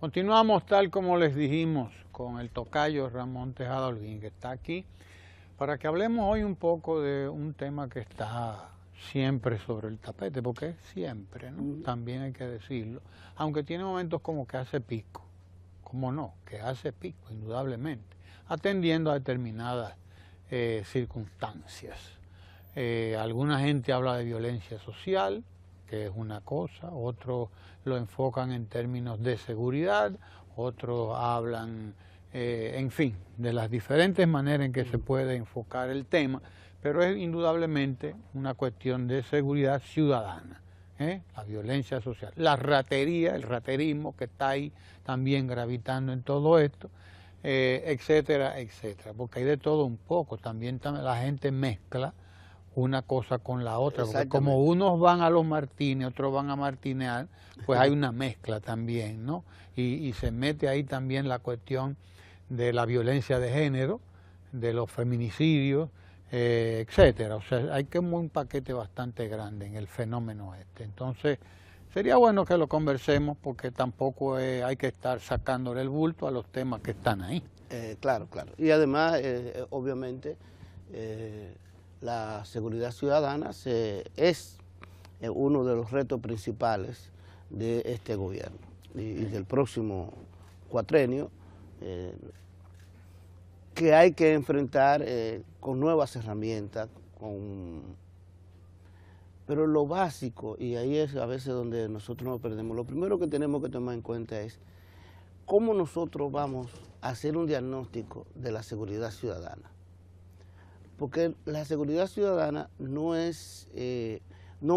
Continuamos tal como les dijimos con el tocayo Ramón Tejada Holguín, que está aquí, para que hablemos hoy un poco de un tema que está siempre sobre el tapete, porque es siempre, ¿no? También hay que decirlo, aunque tiene momentos como que hace pico, como no, que hace pico, indudablemente, atendiendo a determinadas circunstancias. Alguna gente habla de violencia social, que es una cosa, otros lo enfocan en términos de seguridad, otros hablan, en fin, de las diferentes maneras en que se puede enfocar el tema, pero es indudablemente una cuestión de seguridad ciudadana, la violencia social, la ratería, el raterismo que está ahí también gravitando en todo esto, etcétera, etcétera, porque hay de todo un poco, también la gente mezcla una cosa con la otra, porque como unos van a los Martínez, otros van a martinear, pues hay una mezcla también, ¿no? Y se mete ahí también la cuestión de la violencia de género, de los feminicidios, etcétera. O sea, hay como un paquete bastante grande en el fenómeno este. Entonces, sería bueno que lo conversemos, porque tampoco hay que estar sacándole el bulto a los temas que están ahí. Claro. Y además, obviamente, la seguridad ciudadana es uno de los retos principales de este gobierno y del próximo cuatrenio, que hay que enfrentar con nuevas herramientas, pero lo básico, y ahí es a veces donde nosotros nos perdemos, lo primero que tenemos que tomar en cuenta es cómo nosotros vamos a hacer un diagnóstico de la seguridad ciudadana. Porque la seguridad ciudadana no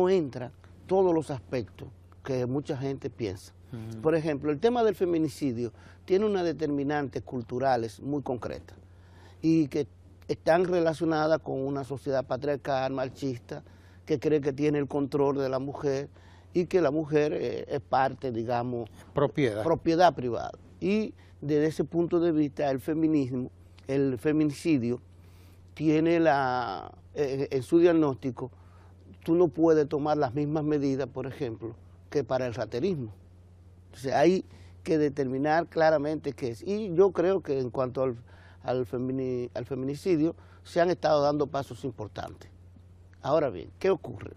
entra todos los aspectos que mucha gente piensa. Por ejemplo, el tema del feminicidio tiene unas determinantes culturales muy concretas y que están relacionadas con una sociedad patriarcal, machista, que cree que tiene el control de la mujer y que la mujer es parte, digamos, propiedad privada. Y desde ese punto de vista, el feminicidio, tiene en su diagnóstico, tú no puedes tomar las mismas medidas, por ejemplo, que para el raterismo. Entonces hay que determinar claramente qué es. Y yo creo que en cuanto al feminicidio, se han estado dando pasos importantes. Ahora bien, ¿qué ocurre?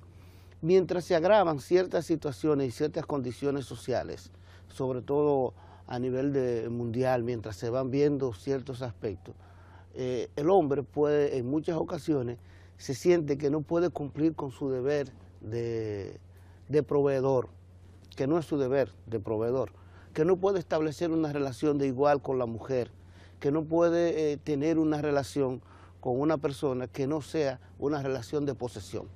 Mientras se agravan ciertas situaciones y ciertas condiciones sociales, sobre todo a nivel mundial, mientras se van viendo ciertos aspectos, el hombre puede, en muchas ocasiones, se siente que no puede cumplir con su deber de proveedor, que no es su deber de proveedor, que no puede establecer una relación de igual con la mujer, que no puede tener una relación con una persona que no sea una relación de posesión.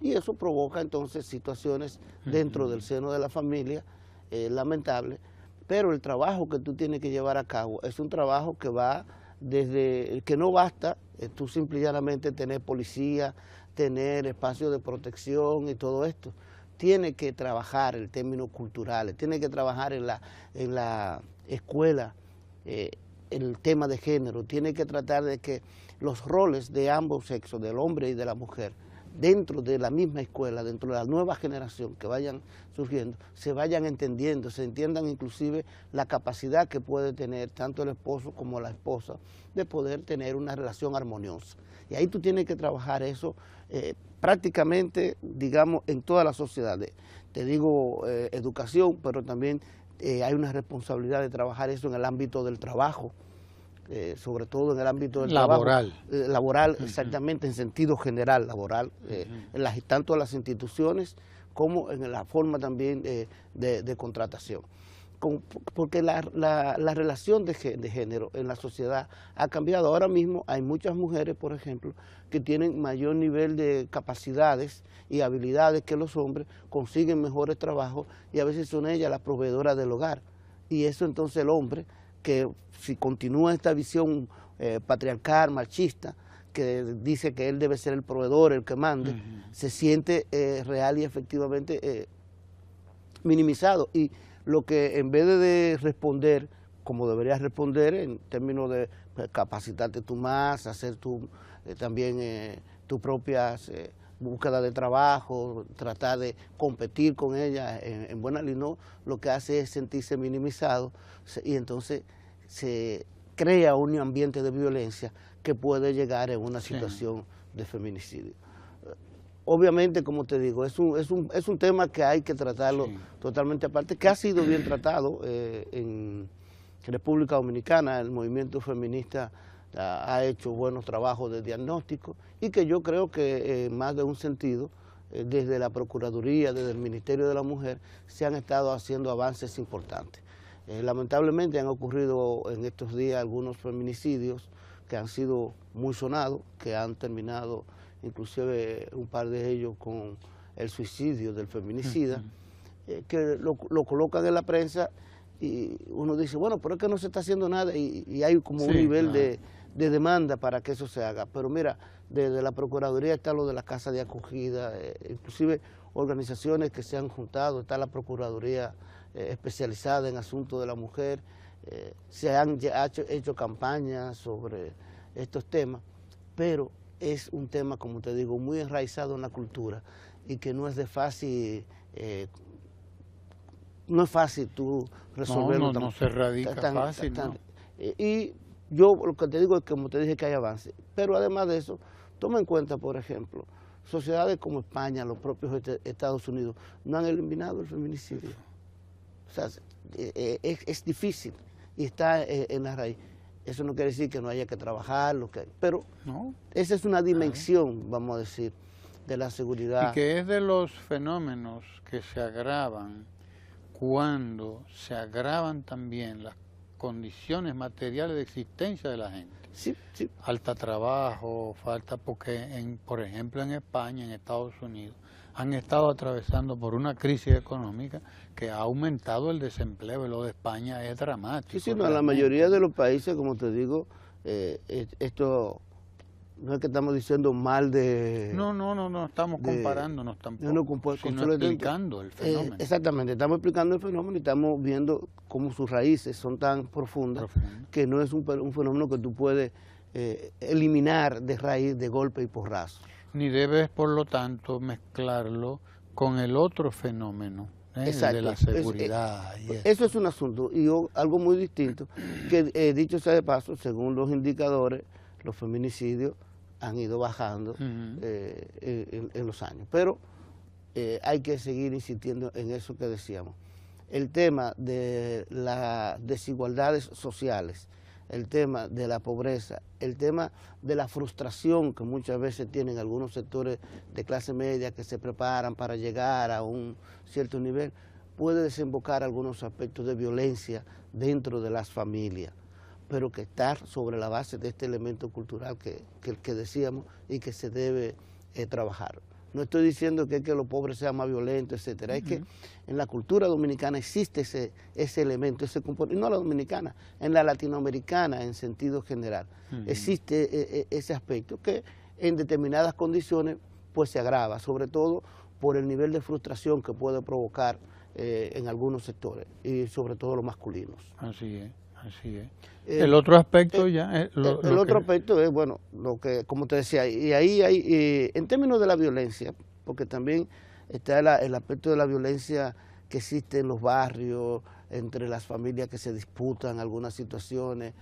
Y eso provoca entonces situaciones dentro del seno de la familia, lamentables, pero el trabajo que tú tienes que llevar a cabo es un trabajo que va desde que no basta tú simple y llanamente tener policía, tener espacios de protección y todo esto. Tiene que trabajar en términos culturales, tiene que trabajar en la escuela el tema de género, tiene que tratar de que los roles de ambos sexos, del hombre y de la mujer, dentro de la misma escuela, dentro de la nueva generación que vayan surgiendo, se vayan entendiendo, se entiendan inclusive la capacidad que puede tener tanto el esposo como la esposa de poder tener una relación armoniosa. Y ahí tú tienes que trabajar eso prácticamente, digamos, en toda la sociedad. Te digo educación, pero también hay una responsabilidad de trabajar eso en el ámbito del trabajo. Sobre todo en el ámbito del laboral. Trabajo, laboral, exactamente, en sentido general, laboral, tanto en las instituciones como en la forma también de contratación. Porque la relación de género en la sociedad ha cambiado. Ahora mismo hay muchas mujeres, por ejemplo, que tienen mayor nivel de capacidades y habilidades que los hombres, consiguen mejores trabajos y a veces son ellas las proveedoras del hogar. Y eso entonces el hombre, que si continúa esta visión patriarcal, machista, que dice que él debe ser el proveedor, el que mande, se siente real y efectivamente minimizado. Y lo que en vez de responder como deberías responder en términos de capacitarte tú más, hacer también tus propias búsqueda de trabajo, tratar de competir con ella en buena línea, no, lo que hace es sentirse minimizado y entonces se crea un ambiente de violencia que puede llegar en una situación de feminicidio. Obviamente, como te digo, es un tema que hay que tratarlo totalmente aparte, que ha sido bien tratado en República Dominicana. El movimiento feminista ha hecho buenos trabajos de diagnóstico y que yo creo que en más de un sentido, desde la Procuraduría, desde el Ministerio de la Mujer, se han estado haciendo avances importantes. Lamentablemente han ocurrido en estos días algunos feminicidios que han sido muy sonados, que han terminado inclusive un par de ellos con el suicidio del feminicida, que lo colocan en la prensa y uno dice, bueno, pero es que no se está haciendo nada y hay como un nivel de demanda para que eso se haga. Pero mira, desde la Procuraduría está lo de la casa de acogida, inclusive organizaciones que se han juntado, está la Procuraduría especializada en asuntos de la mujer, se han hecho campañas sobre estos temas, pero es un tema, como te digo, muy enraizado en la cultura y que no es de fácil, no es fácil tú resolverlo. No se erradica fácil, ¿no? Y yo lo que te digo es que, como te dije, que hay avance, pero además de eso, toma en cuenta, por ejemplo, sociedades como España, los propios Estados Unidos, no han eliminado el feminicidio. O sea, es difícil y está en la raíz. Eso no quiere decir que no haya que trabajar, pero esa es una dimensión, vamos a decir, de la seguridad. Y que es de los fenómenos que se agravan cuando se agravan también las condiciones materiales de existencia de la gente. Sí. Falta trabajo, falta porque, por ejemplo, en España, en Estados Unidos, han estado atravesando por una crisis económica que ha aumentado el desempleo, y lo de España es dramático. Sí, no, la mayoría de los países, como te digo, esto no es que estamos diciendo mal de... No estamos comparándonos tampoco, sino explicando el fenómeno. Exactamente, estamos explicando el fenómeno y estamos viendo cómo sus raíces son tan profundas que no es un fenómeno que tú puedes eliminar de raíz, de golpe y porrazo. Ni debes, por lo tanto, mezclarlo con el otro fenómeno, de la seguridad. Eso es un asunto y algo muy distinto, que dicho sea de paso, según los indicadores, los feminicidios han ido bajando en los años. Pero hay que seguir insistiendo en eso que decíamos. El tema de las desigualdades sociales, el tema de la pobreza, el tema de la frustración que muchas veces tienen algunos sectores de clase media que se preparan para llegar a un cierto nivel, puede desembocar algunos aspectos de violencia dentro de las familias, pero que está sobre la base de este elemento cultural que decíamos y que se debe trabajar. No estoy diciendo que los pobres sean más violentos, etcétera. Es que en la cultura dominicana existe ese elemento, ese componente, no la dominicana, en la latinoamericana en sentido general. Existe ese aspecto que en determinadas condiciones pues se agrava, sobre todo por el nivel de frustración que puede provocar en algunos sectores y sobre todo los masculinos. Así es. El otro aspecto aspecto es, bueno, lo que, como te decía, y ahí hay, en términos de la violencia, porque también está el aspecto de la violencia que existe en los barrios, entre las familias que se disputan algunas situaciones,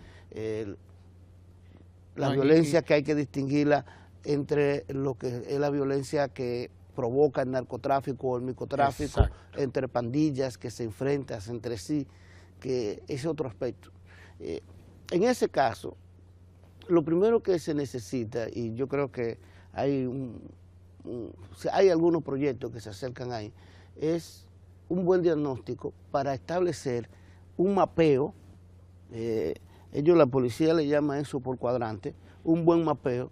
la violencia que hay que distinguirla entre lo que es la violencia que provoca el narcotráfico o el microtráfico, entre pandillas que se enfrentan entre sí, que es otro aspecto. En ese caso, lo primero que se necesita, y yo creo que hay algunos proyectos que se acercan ahí, es un buen diagnóstico para establecer un mapeo, la policía le llama eso por cuadrante, un buen mapeo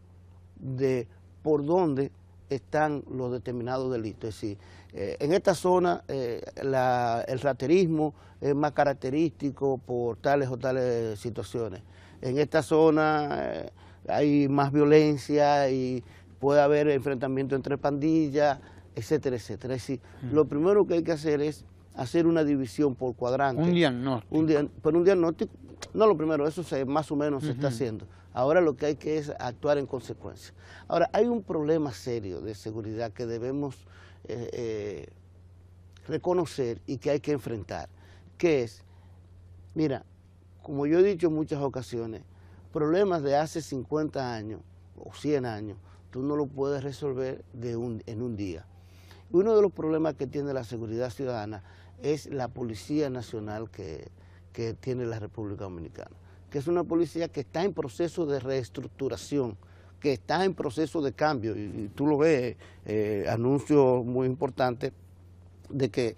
de por dónde están los determinados delitos. Es decir, en esta zona el raterismo es más característico por tales o tales situaciones. En esta zona hay más violencia y puede haber enfrentamiento entre pandillas, etcétera, etcétera. Es decir, lo primero que hay que hacer es hacer una división por cuadrante. Un diagnóstico. Pero un diagnóstico, no lo primero, eso más o menos se está haciendo. Ahora lo que hay que es actuar en consecuencia. Ahora, hay un problema serio de seguridad que debemos reconocer y que hay que enfrentar, que es, mira, como yo he dicho en muchas ocasiones, problemas de hace 50 años o 100 años, tú no lo puedes resolver en un día. Uno de los problemas que tiene la seguridad ciudadana es la Policía Nacional que tiene la República Dominicana, que es una policía que está en proceso de reestructuración, que está en proceso de cambio, y tú lo ves, anuncios muy importantes de que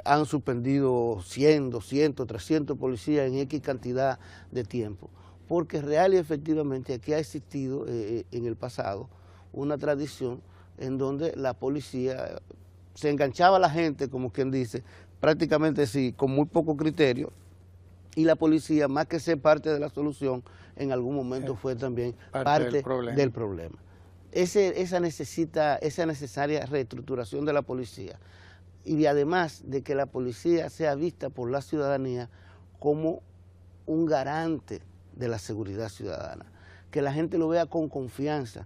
han suspendido 100, 200, 300 policías en X cantidad de tiempo, porque real y efectivamente aquí ha existido en el pasado una tradición en donde la policía se enganchaba a la gente, como quien dice, prácticamente sí, con muy poco criterio, y la policía, más que ser parte de la solución, en algún momento fue también parte del problema. Esa necesaria reestructuración de la policía, y además de que la policía sea vista por la ciudadanía como un garante de la seguridad ciudadana, que la gente lo vea con confianza.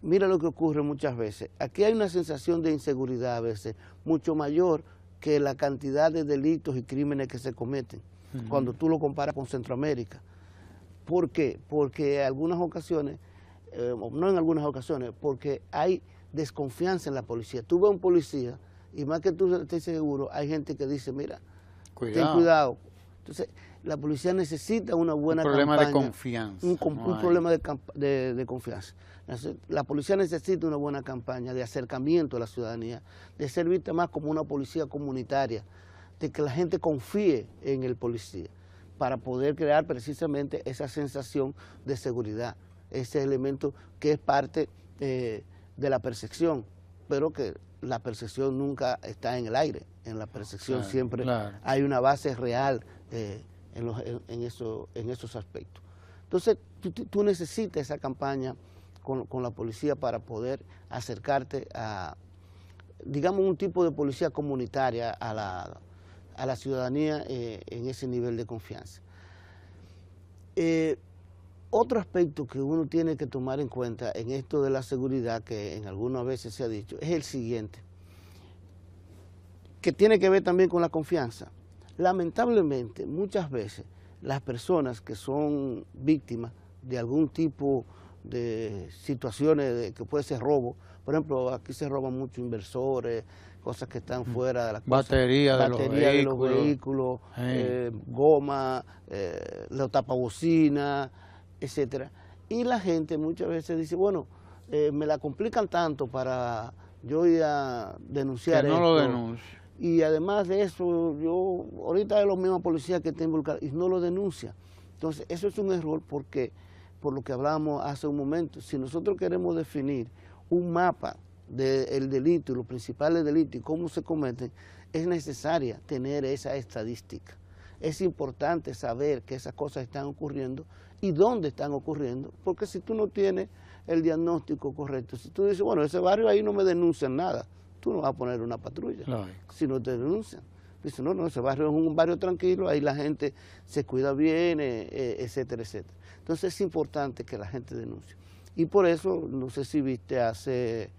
Mira lo que ocurre muchas veces. Aquí hay una sensación de inseguridad a veces mucho mayor que la cantidad de delitos y crímenes que se cometen, cuando tú lo comparas con Centroamérica. ¿Por qué? Porque en algunas ocasiones, no en algunas ocasiones, porque hay desconfianza en la policía. Tú ves a un policía y más que tú estés seguro, hay gente que dice, mira, ten cuidado. Entonces, la policía necesita una buena campaña. Un problema de confianza. Un problema de confianza. La policía necesita una buena campaña de acercamiento a la ciudadanía, de ser vista más como una policía comunitaria, de que la gente confíe en el policía, para poder crear precisamente esa sensación de seguridad, ese elemento que es parte de la percepción, pero que la percepción nunca está en el aire, en la percepción siempre hay una base real en esos aspectos. Entonces, tú necesitas esa campaña con la policía para poder acercarte a, digamos, un tipo de policía comunitaria a la ciudadanía en ese nivel de confianza. Otro aspecto que uno tiene que tomar en cuenta en esto de la seguridad, que en algunas veces se ha dicho, es el siguiente, que tiene que ver también con la confianza. Lamentablemente, muchas veces, las personas que son víctimas de algún tipo de situaciones que puede ser robo, por ejemplo, aquí se roban muchos inversores, cosas que están fuera de las batería de los vehículos, goma, los tapabocinas, etcétera. Y la gente muchas veces dice, bueno, me la complican tanto para yo ir a denunciar esto. Que no lo denuncie. Y además de eso, ahorita es los mismos policías que están involucrados y no lo denuncian. Entonces, eso es un error porque, por lo que hablábamos hace un momento, si nosotros queremos definir un mapa del delito y los principales delitos y cómo se cometen, es necesaria tener esa estadística. Es importante saber que esas cosas están ocurriendo y dónde están ocurriendo, porque si tú no tienes el diagnóstico correcto, si tú dices, bueno, ese barrio ahí no me denuncian nada, tú no vas a poner una patrulla si no te denuncian. Dice, no, ese barrio es un barrio tranquilo, ahí la gente se cuida bien, etcétera, etcétera. Entonces es importante que la gente denuncie. Y por eso, no sé si viste hace,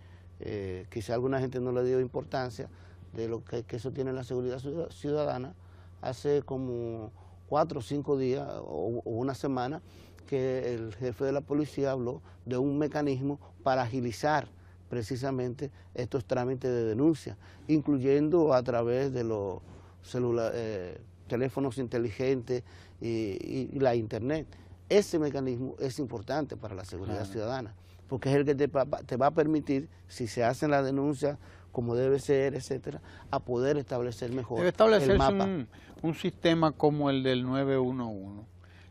quizá alguna gente no le dio importancia de lo que eso tiene la seguridad ciudadana, hace como 4 o 5 días o una semana que el jefe de la policía habló de un mecanismo para agilizar precisamente estos trámites de denuncia, incluyendo a través de los teléfonos inteligentes y la internet. Ese mecanismo es importante para la seguridad ciudadana, porque es el que te va a permitir, si se hacen las denuncias como debe ser, etcétera, a poder establecer mejor debe establecerse el mapa. Un sistema como el del 911,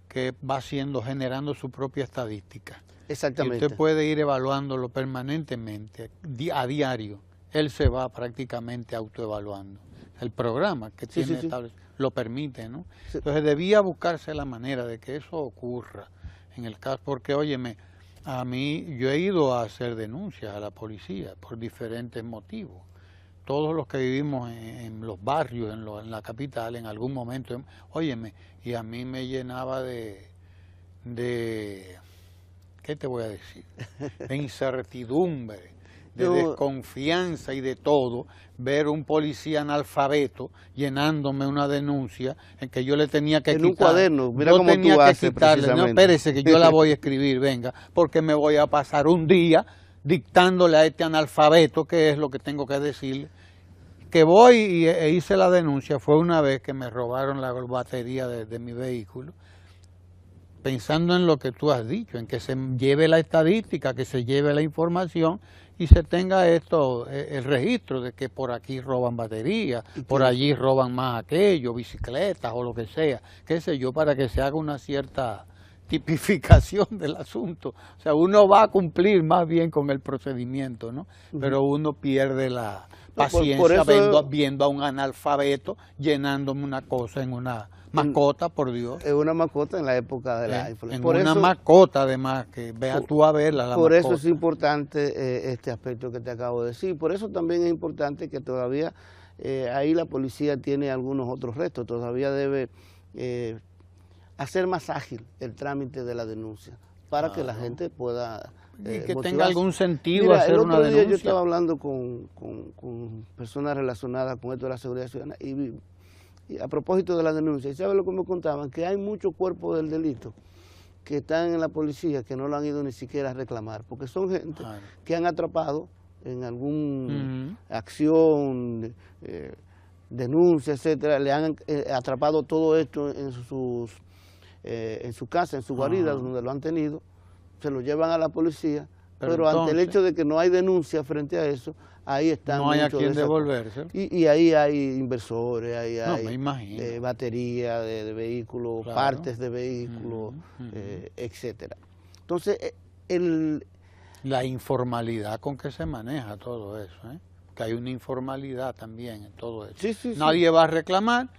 que va generando su propia estadística. Exactamente. Y usted puede ir evaluándolo permanentemente, a diario. Él se va prácticamente autoevaluando. El programa que tiene establecido lo permite, ¿no? Sí. Entonces debía buscarse la manera de que eso ocurra en el caso, porque óyeme, yo he ido a hacer denuncias a la policía por diferentes motivos. todos los que vivimos en los barrios, en la capital, en algún momento, óyeme, y a mí me llenaba de ¿qué te voy a decir? De incertidumbre, de desconfianza y de todo, ver un policía analfabeto llenándome una denuncia en que yo le tenía que quitar. En un cuaderno, mira yo cómo tenía tú que haces quitarle, no, espérese que yo la voy a escribir, venga, porque me voy a pasar un día dictándole a este analfabeto qué es lo que tengo que decirle. Que voy e hice la denuncia fue una vez que me robaron la batería de mi vehículo, pensando en lo que tú has dicho, en que se lleve la estadística, que se lleve la información y se tenga esto, el registro de que por aquí roban baterías, por allí roban más aquello, bicicletas o lo que sea, qué sé yo, para que se haga una cierta tipificación del asunto. O sea, uno va a cumplir más bien con el procedimiento, ¿no? Pero uno pierde la paciencia por eso, viendo a un analfabeto llenándome una cosa en una mascota, por Dios. Es una mascota en la época de la influencia. En una mascota, además, que vea tú a verla, la Por mascota. eso es importante este aspecto que te acabo de decir. Por eso también es importante que todavía ahí la policía tiene algunos otros restos. Todavía debe hacer más ágil el trámite de la denuncia para que la gente pueda y que motivarse. tenga algún sentido. Mira, hacer una denuncia. Yo estaba hablando con personas relacionadas con esto de la seguridad ciudadana y a propósito de la denuncia, ¿y sabes lo que me contaban? Que hay muchos cuerpos del delito que están en la policía que no lo han ido ni siquiera a reclamar, porque son gente que han atrapado en alguna acción, denuncia, etcétera, le han atrapado todo esto en su casa, en su guarida, donde lo han tenido, se lo llevan a la policía, pero entonces, ante el hecho de que no hay denuncia frente a eso, ahí están no hay a quien devolverse. Y ahí hay inversores, ahí me imagino. Batería de vehículos, partes de vehículos, etcétera. Entonces, la informalidad con que se maneja todo eso, que hay una informalidad también en todo eso. Nadie va a reclamar,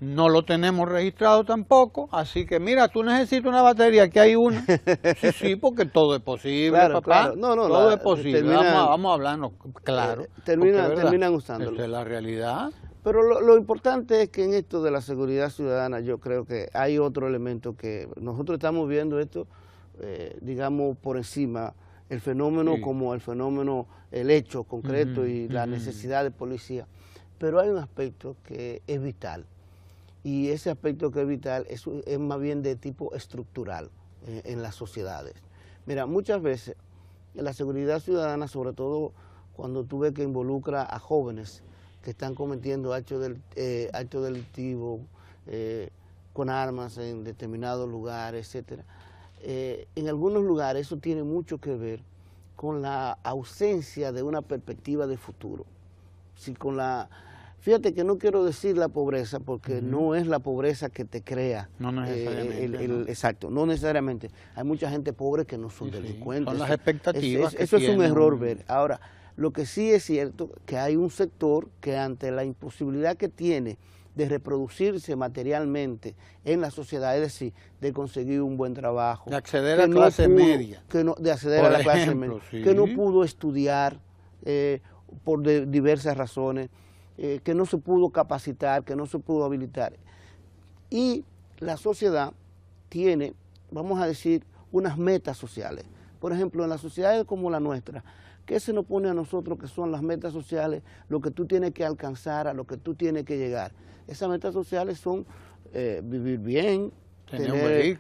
no lo tenemos registrado tampoco, así que mira, tú necesitas una batería, aquí hay una. Sí, porque todo es posible, papá. Claro. No, todo es posible, vamos a hablarnos claro. Terminan usándolo. Esa es la realidad. Pero lo importante es que en esto de la seguridad ciudadana yo creo que hay otro elemento que nosotros estamos viendo esto, digamos, por encima, el fenómeno como el fenómeno, el hecho concreto y la necesidad de policía. Pero hay un aspecto que es vital. Y ese aspecto que es vital es más bien de tipo estructural en las sociedades. Mira, muchas veces en la seguridad ciudadana, sobre todo cuando tú ves que involucra a jóvenes que están cometiendo actos delictivos con armas en determinados lugares, etcétera, en algunos lugares eso tiene mucho que ver con la ausencia de una perspectiva de futuro. Si con fíjate que no quiero decir la pobreza porque no es la pobreza que te crea. No necesariamente. Exacto, no necesariamente. Hay mucha gente pobre que no son delincuentes. Son las expectativas. Eso es un error ver. Ahora, lo que sí es cierto que hay un sector que ante la imposibilidad que tiene de reproducirse materialmente en la sociedad, es decir, de conseguir un buen trabajo. De acceder a la clase media. De acceder a la clase media. Que no pudo estudiar por diversas razones. Que no se pudo capacitar, que no se pudo habilitar. Y la sociedad tiene, vamos a decir, unas metas sociales. Por ejemplo, en las sociedades como la nuestra, ¿qué se nos pone a nosotros que son las metas sociales? Lo que tú tienes que alcanzar, a lo que tú tienes que llegar. Esas metas sociales son vivir bien, tener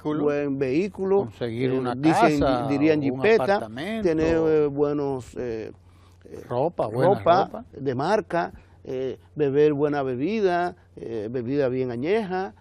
buen vehículo, conseguir una casa, dirían jipeta, tener buenos ropa de marca, beber buena bebida, bebida bien añeja,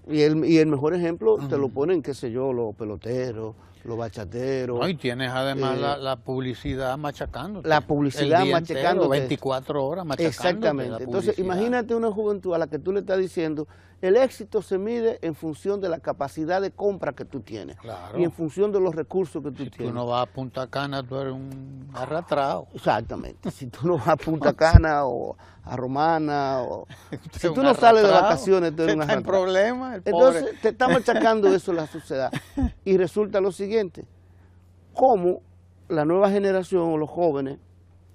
y el mejor ejemplo te lo ponen, qué sé yo, los peloteros, los bachateros. No, y tienes además la publicidad machacándote. La publicidad machacándote. 24 horas machacándote. Exactamente. Entonces, imagínate una juventud a la que tú le estás diciendo, el éxito se mide en función de la capacidad de compra que tú tienes. Claro. Y en función de los recursos que tú tienes. Si tú no vas a Punta Cana, tú eres un arrastrado. Exactamente. Si tú no vas a Punta Cana o a Romana, si tú no sales de vacaciones, tú eres un arrastrado. Problema, entonces, te está machacando eso la sociedad. Y resulta lo siguiente, cómo la nueva generación o los jóvenes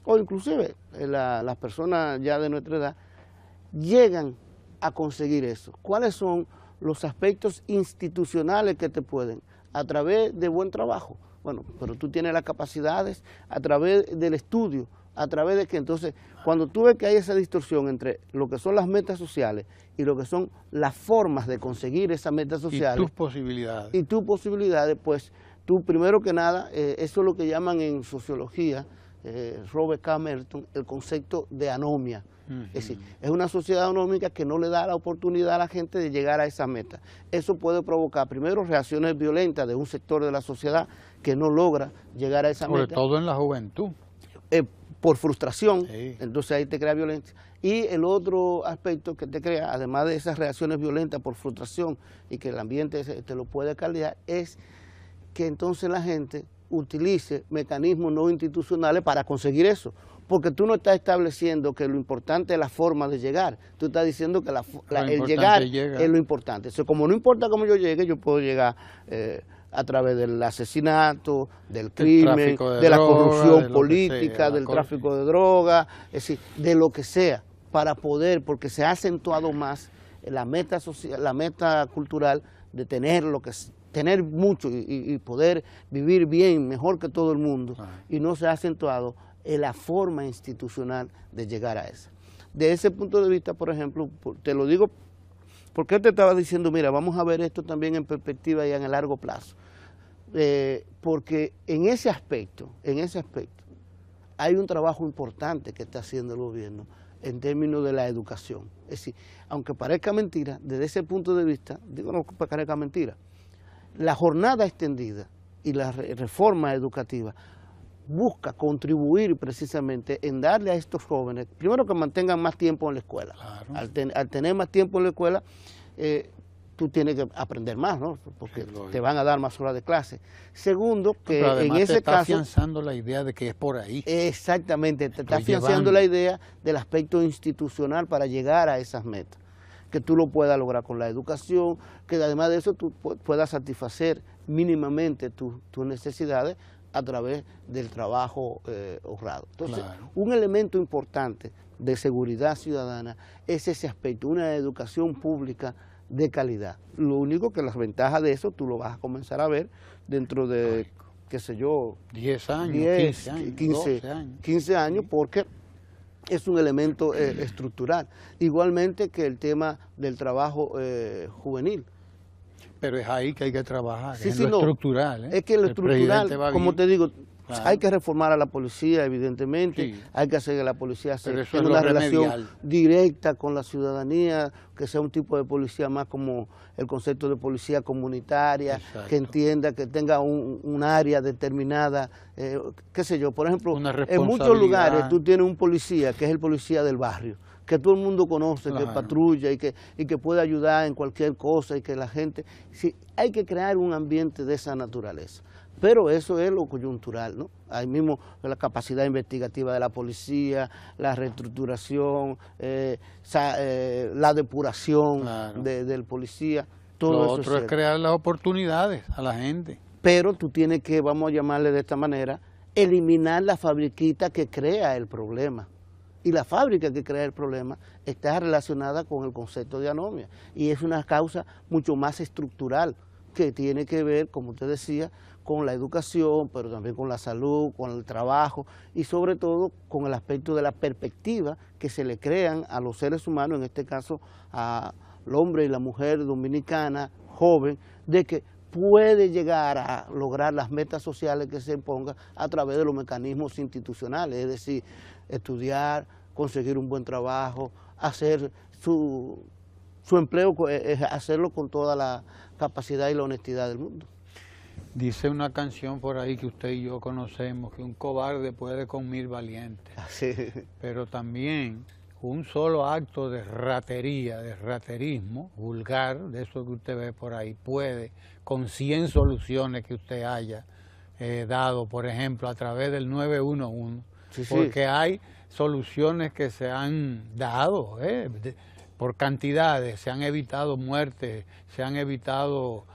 o inclusive las personas ya de nuestra edad, llegan a conseguir eso. ¿Cuáles son los aspectos institucionales que te pueden? A través de buen trabajo. Bueno, pero tú tienes las capacidades a través del estudio, a través de que entonces, cuando tú ves que hay esa distorsión entre lo que son las metas sociales y lo que son las formas de conseguir esas metas sociales. Y tus posibilidades, pues tú primero que nada, eso es lo que llaman en sociología, Robert K. Merton, el concepto de anomia. Es decir, es una sociedad anómica que no le da la oportunidad a la gente de llegar a esa meta. Eso puede provocar primero reacciones violentas de un sector de la sociedad que no logra llegar a esa meta. Sobre todo en la juventud. Por frustración, sí. Entonces ahí te crea violencia. Y el otro aspecto que te crea, además de esas reacciones violentas por frustración y que el ambiente te lo puede caldear, es que entonces la gente utilice mecanismos no institucionales para conseguir eso. Porque tú no estás estableciendo que lo importante es la forma de llegar, tú estás diciendo que el llegar es lo importante. Entonces, como no importa cómo yo llegue, yo puedo llegar a través del asesinato, del crimen, de la corrupción política, del tráfico de drogas, es decir, de lo que sea, para poder, porque se ha acentuado más la meta social, la meta cultural de tener mucho y poder vivir bien, mejor que todo el mundo, y no se ha acentuado en la forma institucional de llegar a esa. De ese punto de vista, por ejemplo, te lo digo porque él te estaba diciendo, mira, vamos a ver esto también en perspectiva y en el largo plazo. Porque en ese aspecto, hay un trabajo importante que está haciendo el gobierno en términos de la educación. Es decir, aunque parezca mentira, desde ese punto de vista, digo no que parezca mentira, la jornada extendida y la reforma educativa busca contribuir precisamente en darle a estos jóvenes, primero que mantengan más tiempo en la escuela. Claro. Al tener más tiempo en la escuela, tú tienes que aprender más, ¿no? Porque te van a dar más horas de clase. Segundo, que en ese caso... te está afianzando la idea de que es por ahí. Exactamente, te está afianzando la idea del aspecto institucional para llegar a esas metas. Que tú lo puedas lograr con la educación, que además de eso tú puedas satisfacer mínimamente tus necesidades a través del trabajo honrado. Entonces, claro, un elemento importante de seguridad ciudadana es ese aspecto, una educación pública de calidad. Lo único que las ventajas de eso tú lo vas a comenzar a ver dentro de, qué sé yo, 10 años, 10, 15 años, 15 años. 15 años, porque es un elemento estructural. Igualmente que el tema del trabajo juvenil. Pero es ahí que hay que trabajar, sí, es sí, lo estructural. Es que lo estructural, como te digo, claro, hay que reformar a la policía, evidentemente, sí, hay que hacer que la policía tenga una relación directa con la ciudadanía, que sea un tipo de policía más como el concepto de policía comunitaria, exacto, que entienda, que tenga un área determinada, qué sé yo, por ejemplo, en muchos lugares tú tienes un policía que es el policía del barrio, que todo el mundo conoce, claro, que patrulla y que puede ayudar en cualquier cosa y que la gente... Sí, hay que crear un ambiente de esa naturaleza. Pero eso es lo coyuntural, ¿no? Ahí mismo la capacidad investigativa de la policía, la reestructuración, la depuración, claro, del policía, todo lo eso otro es crear las oportunidades a la gente. Pero tú tienes que, vamos a llamarle de esta manera, eliminar la fabriquita que crea el problema. Y la fábrica que crea el problema está relacionada con el concepto de anomia. Y es una causa mucho más estructural, que tiene que ver, como usted decía, con la educación, pero también con la salud, con el trabajo y sobre todo con el aspecto de la perspectiva que se le crean a los seres humanos, en este caso al hombre y la mujer dominicana, joven, de que puede llegar a lograr las metas sociales que se impongan a través de los mecanismos institucionales, es decir, estudiar, conseguir un buen trabajo, hacer su empleo, hacerlo con toda la capacidad y la honestidad del mundo. Dice una canción por ahí que usted y yo conocemos, que un cobarde puede con 1000 valientes. Sí. Pero también un solo acto de ratería, de raterismo vulgar, de eso que usted ve por ahí, puede, con 100 soluciones que usted haya dado, por ejemplo, a través del 911, sí, porque sí, hay soluciones que se han dado por cantidades, se han evitado muertes, se han evitado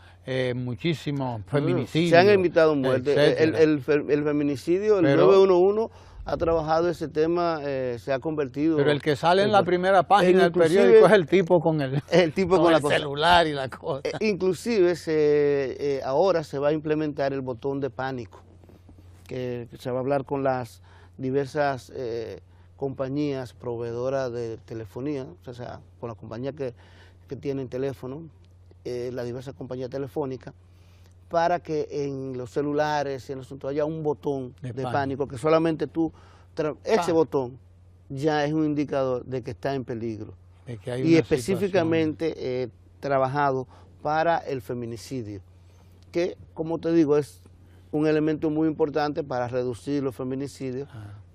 muchísimos feminicidios. Se han evitado muertes, el feminicidio, el 911 ha trabajado ese tema, se ha convertido... Pero el que sale en la primera página del periódico es el tipo con el, con el celular y la cosa. Inclusive ahora se va a implementar el botón de pánico, que se va a hablar con las diversas compañías proveedoras de telefonía, o sea, con las compañías que tienen teléfono, las diversas compañías telefónicas, para que en los celulares y en los asuntos haya un botón de pánico, que solamente ese botón ya es un indicador de que está en peligro. De que hay y una específicamente trabajado para el feminicidio, que, como te digo, es un elemento muy importante para reducir los feminicidios,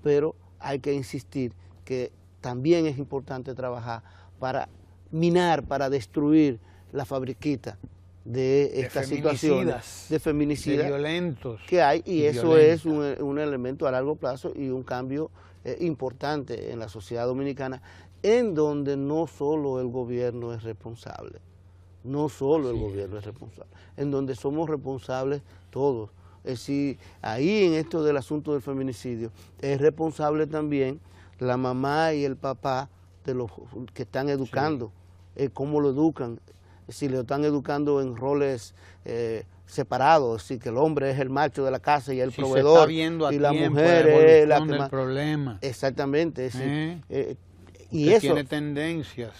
pero hay que insistir que también es importante trabajar para minar, para destruir la fabriquita de estas situaciones de feminicidas, de violentos que hay, y eso es un elemento a largo plazo y un cambio importante en la sociedad dominicana, en donde no solo el gobierno es responsable, no solo el gobierno es responsable, en donde somos responsables todos. Es decir, ahí en esto del asunto del feminicidio, es responsable también la mamá y el papá de los que están educando, cómo lo educan, si lo están educando en roles separados, es decir, que el hombre es el macho de la casa y el proveedor, se está viendo a y la tiempo mujer es la que del más... problema. Exactamente. Es decir, y que eso tiene tendencias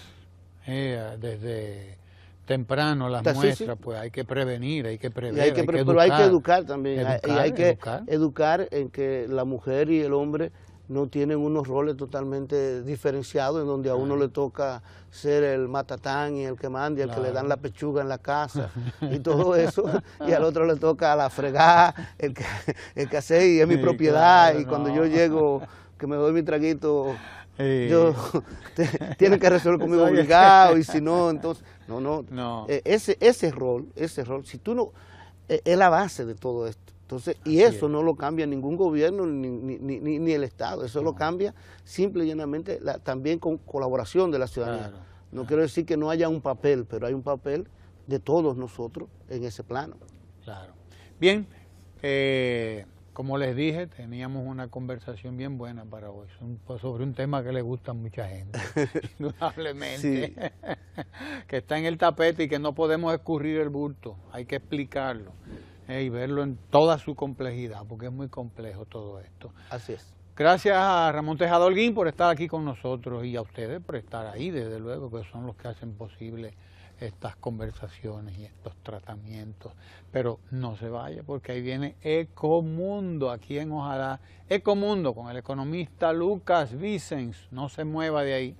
desde temprano las muestras, pues hay que prevenir, hay que prever, pero hay que educar también, hay que educar. Educar en que la mujer y el hombre no tienen unos roles totalmente diferenciados, en donde a uno le toca ser el matatán y el que manda, y el que le dan la pechuga en la casa y todo eso, y al otro le toca la fregada, el que hace y es mi propiedad, y cuando yo llego, que me doy mi traguito, yo tienen que resolver conmigo obligado, y si no, entonces, no. Ese rol, si tú no, es la base de todo esto. Entonces, y eso no lo cambia ningún gobierno ni el Estado, eso lo cambia simple y llanamente también con colaboración de la ciudadanía. No quiero decir que no haya un papel, pero hay un papel de todos nosotros en ese plano. Claro. Bien, como les dije, teníamos una conversación bien buena para hoy, sobre un tema que le gusta a mucha gente, indudablemente, que está en el tapete y que no podemos escurrir el bulto, hay que explicarlo. Y verlo en toda su complejidad, porque es muy complejo todo esto. Así es. Gracias a Ramón Tejada Holguín por estar aquí con nosotros y a ustedes por estar ahí, desde luego, que son los que hacen posible estas conversaciones y estos tratamientos. Pero no se vaya, porque ahí viene Ecomundo, aquí en Ojalá. Ecomundo con el economista Lucas Vicens, no se mueva de ahí.